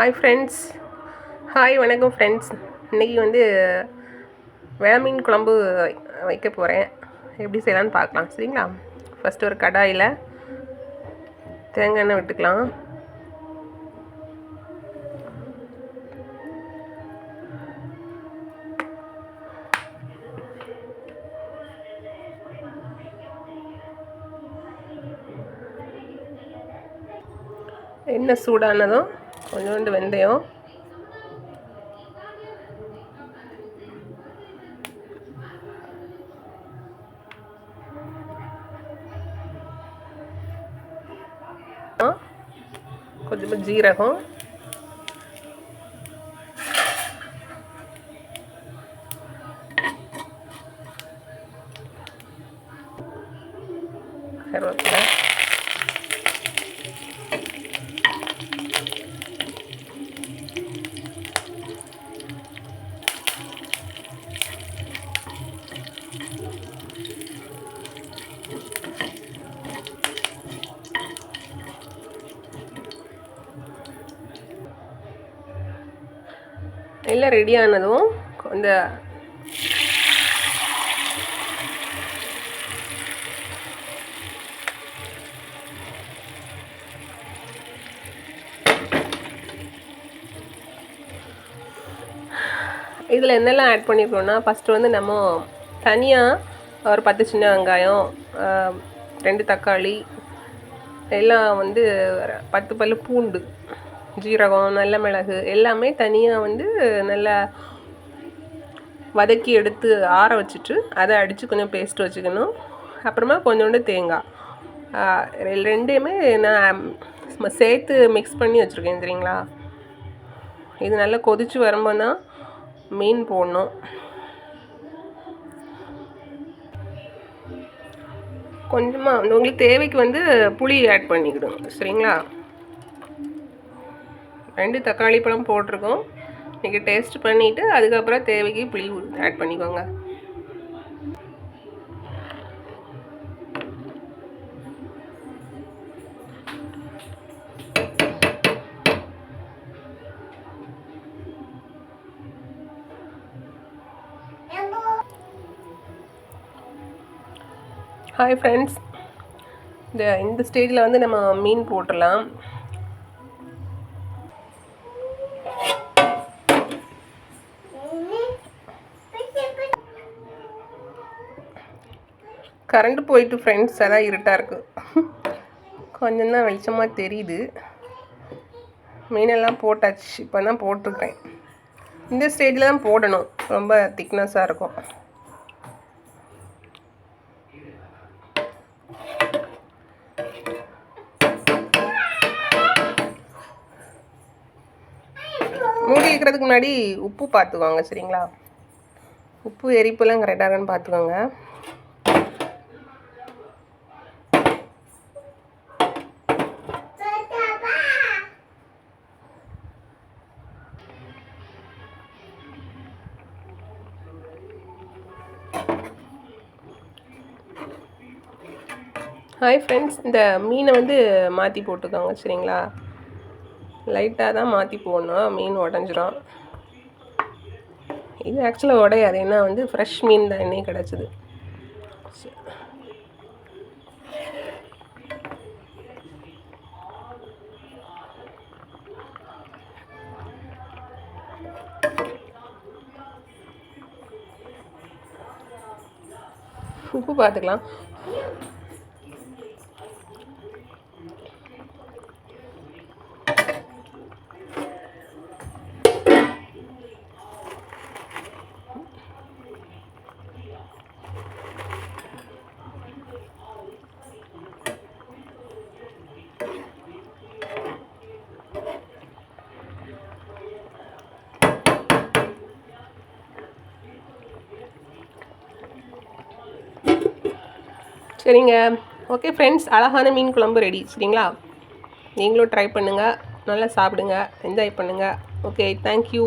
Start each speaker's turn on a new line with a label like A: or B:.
A: Hi friends. வணக்கம் friends. இன்றைக்கி வந்து வெலை மீன் குழம்பு வைக்க போகிறேன். எப்படி செய்யலான்னு பார்க்கலாம், சரிங்களா? ஃபஸ்ட்டு ஒரு கடாயில் தேங்காய் எண்ணெய் விட்டுக்கலாம். எண்ணெய் சூடானதும் கொஞ்சோண்டு வெந்தயம், கொஞ்சமாக ஜீரகம், கருவேப்பிலை, எல்லாம் ரெடி ஆனதும் இந்த இதில் என்னெல்லாம் ஆட் பண்ணியிருக்கோன்னா, ஃபஸ்ட்டு வந்து நம்ம தனியாக ஒரு 10 சின்ன வெங்காயம், 2 தக்காளி, எல்லாம் வந்து 10 பல்லு பூண்டு, ஜீரகம், நல்ல மிளகு எல்லாமே தனியாக வந்து நல்லா வதக்கி எடுத்து ஆற வச்சுட்டு அதை அடித்து கொஞ்சம் பேஸ்ட் வச்சுக்கணும். அப்புறமா கொஞ்சோண்டு தேங்காய், ரெண்டையுமே நான் சேர்த்து மிக்ஸ் பண்ணி வச்சுருக்கேன், சரிங்களா? இது நல்லா கொதித்து வரும்போது தான் மீன் போடணும். கொஞ்சமாக உங்களுக்கு தேவைக்கு வந்து புளி ஆட் பண்ணிக்கிடும், சரிங்களா? 2 தக்காளி பழம் போட்டிருக்கோம். நீங்கள் டேஸ்ட் பண்ணிவிட்டு அதுக்கப்புறம் தேவைக்கு புளி ஆட் பண்ணிக்கோங்க. Hi friends. இந்த ஸ்டேஜில் வந்து நம்ம மீன் போட்டுடலாம். கரண்ட் போயிட்டு ஃப்ரெண்ட்ஸ், அதான் இருட்டாக இருக்குது. கொஞ்சம் தான் வெளிச்சமாக தெரியுது. மீனெல்லாம் போட்டாச்சு. இப்போ தான் போட்டிருக்கேன். இந்த ஸ்டேஜில் தான் போடணும், ரொம்ப திக்னஸாக இருக்கும். மூடி வைக்கிறதுக்கு முன்னாடி உப்பு பார்த்துக்கோங்க, சரிங்களா? உப்பு எரிப்புலாம் கரெக்டாக இருக்கான்னு பார்த்துக்கோங்க. Hi friends. இந்த மீனை வந்து மாற்றி போட்டுக்கோங்க, சரிங்களா? லைட்டாக தான் மாற்றி போடணும், மீன் உடஞ்சிரும். இது ஆக்சுவலாக உடையாது, ஏன்னா வந்து ஃப்ரெஷ் மீன் தான் இன்னைக்கு கிடச்சிது. உப்பு பார்த்துக்கலாம். சரிங்க. ஓகே ஃப்ரெண்ட்ஸ், அழகான மீன் குழம்பு ரெடி, சரிங்களா? நீங்களும் ட்ரை பண்ணுங்கள், நல்லா சாப்பிடுங்க, என்ஜாய் பண்ணுங்கள். Okay, thank you.